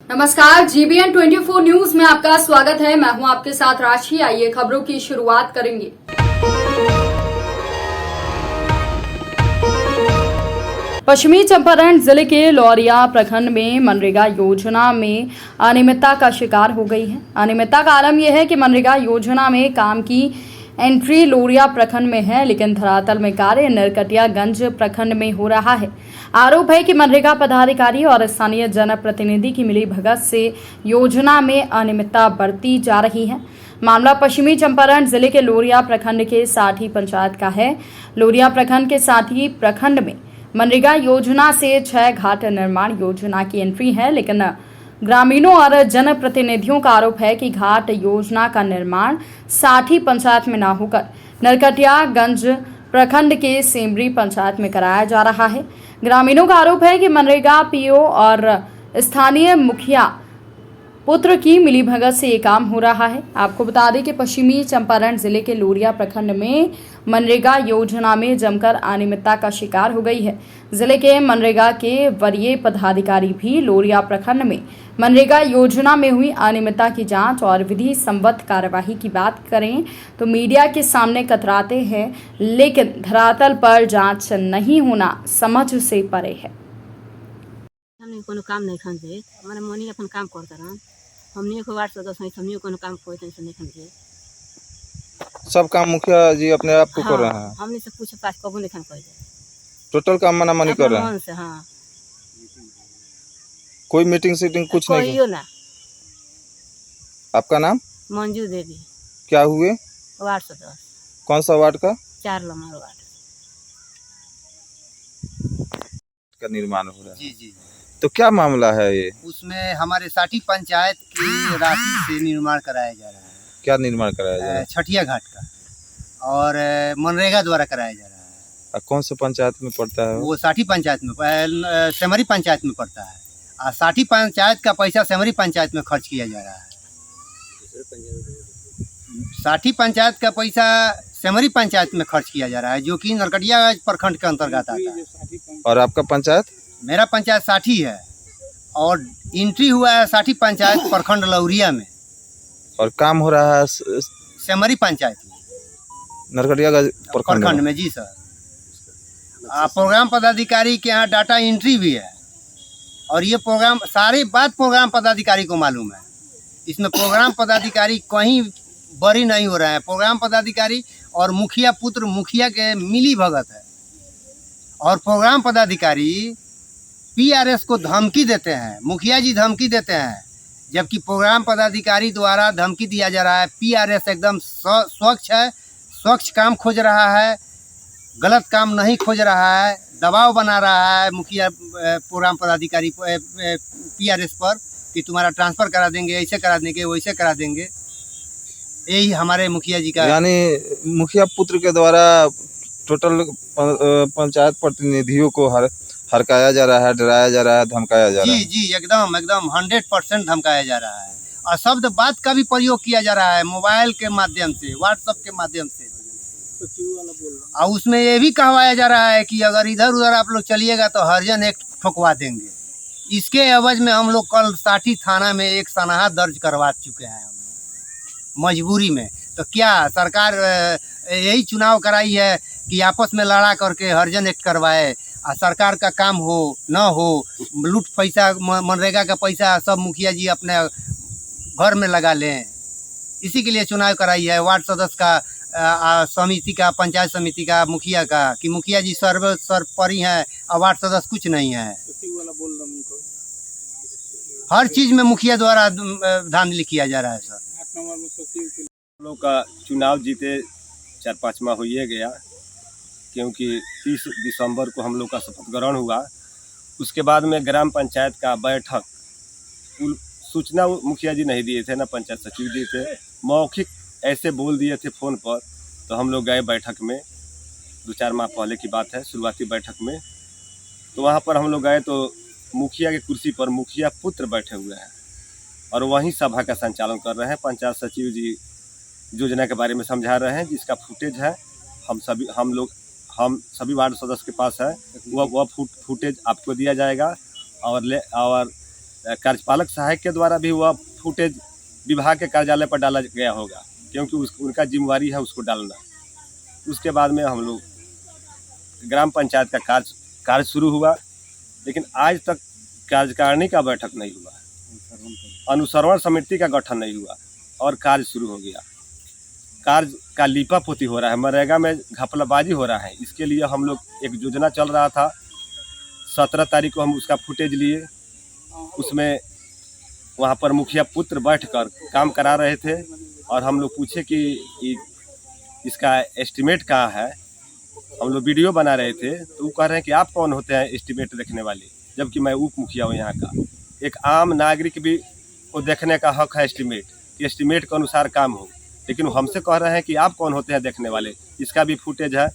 नमस्कार, जीबीएन 24 न्यूज में आपका स्वागत है। मैं हूं आपके साथ राशि। आइए खबरों की शुरुआत करेंगे। पश्चिमी चंपारण जिले के लौरिया प्रखंड में मनरेगा योजना में अनियमितता का शिकार हो गई है। अनियमितता का आलम यह है कि मनरेगा योजना में काम की एंट्री लौरिया प्रखंड में है, लेकिन धरातल में कार्य नरकटियागंज प्रखंड में हो रहा है। आरोप है कि मनरेगा पदाधिकारी और स्थानीय जनप्रतिनिधि की मिलीभगत से योजना में अनियमितता बरती जा रही है। मामला पश्चिमी चंपारण जिले के लौरिया प्रखंड के साठी पंचायत का है। लौरिया प्रखंड के साठी प्रखंड में मनरेगा योजना से 6 घाट निर्माण योजना की एंट्री है, लेकिन ग्रामीणों और जनप्रतिनिधियों का आरोप है कि घाट योजना का निर्माण साठी पंचायत में न होकर नरकटियागंज प्रखंड के सेमरी पंचायत में कराया जा रहा है। ग्रामीणों का आरोप है कि मनरेगा पीओ और स्थानीय मुखिया पुत्र की मिलीभगत से ये काम हो रहा है। आपको बता दें कि पश्चिमी चंपारण जिले के लौरिया प्रखंड में मनरेगा योजना में जमकर अनियमितता का शिकार हो गई है। जिले के मनरेगा के वरीय पदाधिकारी भी लौरिया प्रखंड में मनरेगा योजना में हुई अनियमितता की जांच और विधि सम्मत कार्यवाही की बात करें तो मीडिया के सामने कतराते हैं, लेकिन धरातल पर जांच नहीं होना समझ से परे है। हमने कोनो काम नहीं खान दे, हमारे मनी अपन काम करता रहा। हमने को वार्ड सदस्य हैं, हमने कोनो काम कोई टेंशन नहीं खान दे। सब काम मुखिया जी अपने आप को कर रहे हैं। हमने से पूछ पाछ कबू नहीं खान कोई दे। टोटल काम मना मनी कर रहे हैं। मन से हां। कोई मीटिंग सीटिंग कुछ नहीं? कोई ना। आपका नाम? मंजू देवी। क्या हुए? वार्ड सदस्य। कौन सा वार्ड का? 4 नंबर वार्ड का निर्माण हो रहा है। जी जी। तो क्या मामला है ये? उसमें हमारे साठी पंचायत की राशि से निर्माण कराया जा रहा है। क्या निर्माण कराया जा रहा है? छठिया घाट का और मनरेगा द्वारा कराया जा रहा है। कौन से पंचायत में पड़ता है वो साठी पंचायत में, सेमरी पंचायत में पड़ता है। और साठी पंचायत का पैसा सेमरी पंचायत में खर्च किया जा रहा है। साठी पंचायत का पैसा सेमरी पंचायत में खर्च किया जा रहा है, जो कि नरकटियागंज प्रखंड के अंतर्गत आता है। और आपका पंचायत? मेरा पंचायत साठी है और एंट्री हुआ है साठी पंचायत प्रखंड लौरिया में। और काम हो रहा है सेमरी पंचायत में, नरकटियागंज प्रखंड में। जी सर। प्रोग्राम पदाधिकारी के यहाँ डाटा एंट्री भी है और ये प्रोग्राम सारी बात प्रोग्राम पदाधिकारी को मालूम है। इसमें प्रोग्राम पदाधिकारी कहीं बरी नहीं हो रहा है। प्रोग्राम पदाधिकारी और मुखिया पुत्र मुखिया के मिली भगत है और प्रोग्राम पदाधिकारी पीआरएस को धमकी देते हैं। मुखिया जी धमकी देते हैं, जबकि प्रोग्राम पदाधिकारी द्वारा धमकी दिया जा रहा है। पीआरएस एकदम स्वच्छ है, स्वच्छ काम खोज रहा है, गलत काम नहीं खोज रहा है। दबाव बना रहा है मुखिया प्रोग्राम पदाधिकारी पीआरएस पर कि तुम्हारा ट्रांसफ़र करा देंगे, ऐसे करा देंगे, वैसे करा देंगे। यही हमारे मुखिया जी का, यानी मुखिया पुत्र के द्वारा टोटल पंचायत प्रतिनिधियों को हरकाया जा रहा है, डराया जा रहा है, धमकाया जा रहा है। जी जी, एकदम 100% धमकाया जा रहा है। और शब्द बात का भी प्रयोग किया जा रहा है मोबाइल के माध्यम से, व्हाट्सएप के माध्यम से। और उसमें ये भी कहवाया जा रहा है कि अगर इधर उधर आप लोग चलिएगा तो हरिजन एक्ट ठोकवा देंगे। इसके एवज में हम लोग कल साठी थाना में एक सनहा दर्ज करवा चुके हैं हम मजबूरी में। तो क्या सरकार यही चुनाव कराई है कि आपस में लड़ा करके हरिजन एक्ट करवाए और सरकार का काम हो न हो, लूट पैसा मनरेगा का पैसा सब मुखिया जी अपने घर में लगा लें। इसी के लिए चुनाव कराई है। वार्ड सदस्य का, समिति का, पंचायत समिति का, मुखिया का, कि मुखिया जी सर्वोपरि हैं और वार्ड सदस्य कुछ नहीं है। हर चीज में मुखिया द्वारा धांधली किया जा रहा है सर। हम लोग का चुनाव जीते 4-5वां हो ही गया, क्योंकि 30 दिसंबर को हम लोग का शपथ ग्रहण हुआ। उसके बाद में ग्राम पंचायत का बैठक, सूचना मुखिया जी नहीं दिए थे, ना पंचायत सचिव दिए थे, मौखिक ऐसे बोल दिए थे फ़ोन पर। तो हम लोग गए बैठक में, 2-4 माह पहले की बात है, शुरुआती बैठक में। तो वहाँ पर हम लोग गए तो मुखिया की कुर्सी पर मुखिया पुत्र बैठे हुए हैं और वहीं सभा का संचालन कर रहे हैं। पंचायत सचिव जी योजना के बारे में समझा रहे हैं, जिसका फुटेज है हम सभी वार्ड सदस्य के पास है। वह फुटेज आपको दिया जाएगा और कार्यपालक सहायक के द्वारा भी वह फुटेज विभाग के कार्यालय पर डाला गया होगा, क्योंकि उनका जिम्मेवारी है उसको डालना। उसके बाद में हम लोग ग्राम पंचायत का कार्य शुरू हुआ, लेकिन आज तक कार्यकारिणी का बैठक नहीं हुआ, अनुसरण समिति का गठन नहीं हुआ और कार्य शुरू हो गया। कार्य का लीपापोती हो रहा है, मनरेगा में घपलाबाजी हो रहा है। इसके लिए हम लोग एक योजना चल रहा था, 17 तारीख को हम उसका फुटेज लिए। उसमें वहाँ पर मुखिया पुत्र बैठकर काम करा रहे थे और हम लोग पूछे कि इसका एस्टीमेट कहाँ है। हम लोग वीडियो बना रहे थे तो वो कह रहे हैं कि आप कौन होते हैं एस्टीमेट देखने वाले, जबकि मैं उप मुखिया हूँ यहाँ का। एक आम नागरिक भी को देखने का हक है एस्टीमेट, कि एस्टीमेट के अनुसार काम हो, लेकिन वो हमसे कह रहे हैं कि आप कौन होते हैं देखने वाले। इसका भी फुटेज है।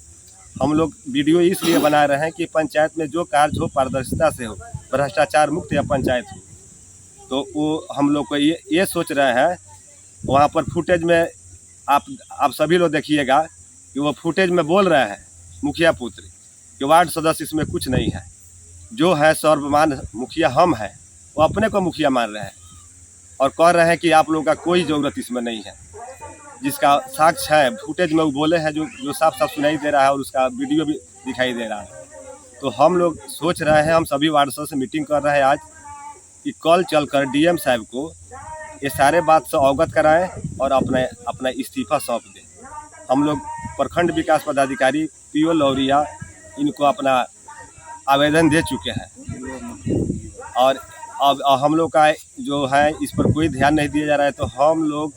हम लोग वीडियो इसलिए बना रहे हैं कि पंचायत में जो कार्य हो पारदर्शिता से हो, भ्रष्टाचार मुक्त या पंचायत हो। तो वो हम लोग को ये सोच रहे हैं। वहाँ पर फुटेज में आप सभी लोग देखिएगा कि वो फुटेज में बोल रहे हैं मुखिया पुत्र कि वार्ड सदस्य इसमें कुछ नहीं है, जो है सर्वमान मुखिया हम हैं। वो अपने को मुखिया मान रहे हैं और कह रहे हैं कि आप लोगों का कोई ज़रूरत इसमें नहीं है, जिसका साक्ष्य है फुटेज में वो बोले हैं, जो साफ साफ सुनाई दे रहा है और उसका वीडियो भी दिखाई दे रहा है। तो हम लोग सोच रहे हैं, हम सभी वार्ड सदस्य से मीटिंग कर रहे हैं आज, कि कल चलकर डीएम साहब को ये सारे बात से अवगत कराएं और अपना इस्तीफा सौंप दें। हम लोग प्रखंड विकास पदाधिकारी पीओ लौरिया इनको अपना आवेदन दे चुके हैं और अब हम लोग का जो है इस पर कोई ध्यान नहीं दिया जा रहा है। तो हम लोग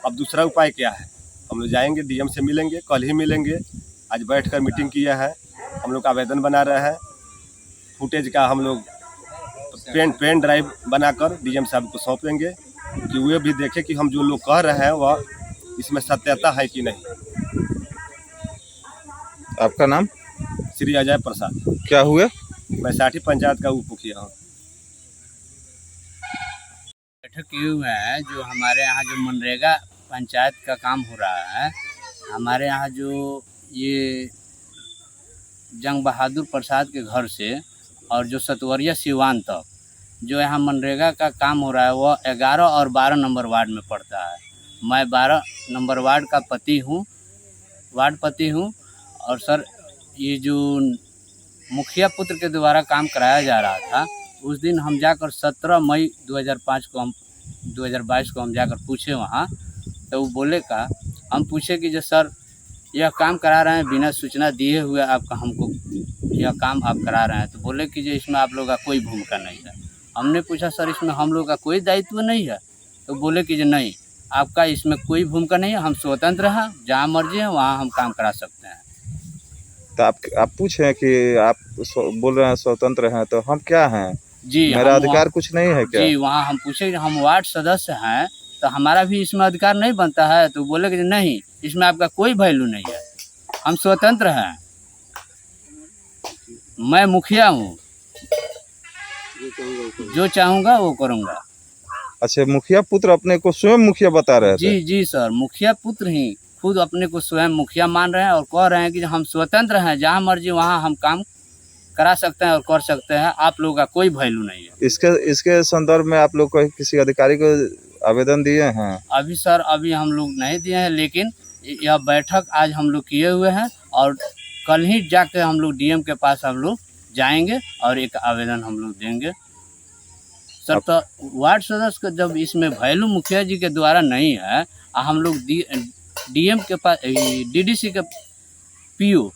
अब दूसरा उपाय क्या है, हम लोग जाएंगे डीएम से मिलेंगे, कल ही मिलेंगे। आज बैठकर मीटिंग किया है, हम लोग आवेदन बना रहे हैं। फुटेज का हम लोग पेन ड्राइव बनाकर डीएम साहब को सौंपेंगे कि वे भी देखें कि हम जो लोग कह रहे हैं वह इसमें सत्यता है कि नहीं। आपका नाम? श्री अजय प्रसाद। क्या हुए? मैं साठी पंचायत का उप मुखिया हूँ। बैठक किए हुए हैं जो हमारे यहाँ जो मनरेगा पंचायत का काम हो रहा है, हमारे यहाँ जो ये जंग बहादुर प्रसाद के घर से और जो सतवरिया सिवान तक जो यहाँ मनरेगा का काम हो रहा है वह 11 और 12 नंबर वार्ड में पड़ता है। मैं 12 नंबर वार्ड का वार्ड पति हूँ। और सर ये जो मुखिया पुत्र के द्वारा काम कराया जा रहा था, उस दिन हम जाकर 17 मई 2022 को हम जाकर पूछे वहाँ, तो वो बोले का हम पूछे कि जो सर यह काम करा रहे हैं बिना सूचना दिए हुए, आपका हमको यह काम आप करा रहे हैं। तो बोले कि जो इसमें आप लोगों का कोई भूमिका नहीं है। हमने पूछा सर इसमें हम लोग का कोई दायित्व नहीं है? तो बोले कि जो नहीं, आपका इसमें कोई भूमिका नहीं है, हम स्वतंत्र हैं, जहाँ मर्जी है वहाँ हम काम करा सकते हैं। तो आप पूछे कि आप बोल रहे हैं स्वतंत्र हैं, तो हम क्या हैं? जी, मेरा अधिकार कुछ नहीं है क्या? जी, वहाँ हम पूछे कि हम वार्ड सदस्य हैं तो हमारा भी इसमें अधिकार नहीं बनता है? तो बोले कि नहीं, इसमें आपका कोई वैल्यू नहीं है, हम स्वतंत्र हैं, मैं मुखिया हूँ, जो चाहूँगा वो करूँगा। अच्छा, मुखिया पुत्र अपने को स्वयं मुखिया बता रहे थे? जी जी सर, मुखिया पुत्र ही खुद अपने को स्वयं मुखिया मान रहे हैं और कह रहे हैं कि हम स्वतंत्र हैं, जहाँ मर्जी वहाँ हम काम करा सकते हैं और कर सकते हैं, आप लोगों का कोई वैल्यू नहीं है। इसके संदर्भ में आप लोग को किसी अधिकारी को आवेदन दिए हैं? अभी सर अभी हम लोग नहीं दिए हैं, लेकिन यह बैठक आज हम लोग किए हुए हैं और कल ही जाके हम लोग डीएम के पास हम लोग जाएंगे और एक आवेदन हम लोग देंगे सर। तो वार्ड सदस्य का जब इसमें वैल्यू मुखिया जी के द्वारा नहीं है, हम लोग डीएम के पास, डीडीसी के पीओ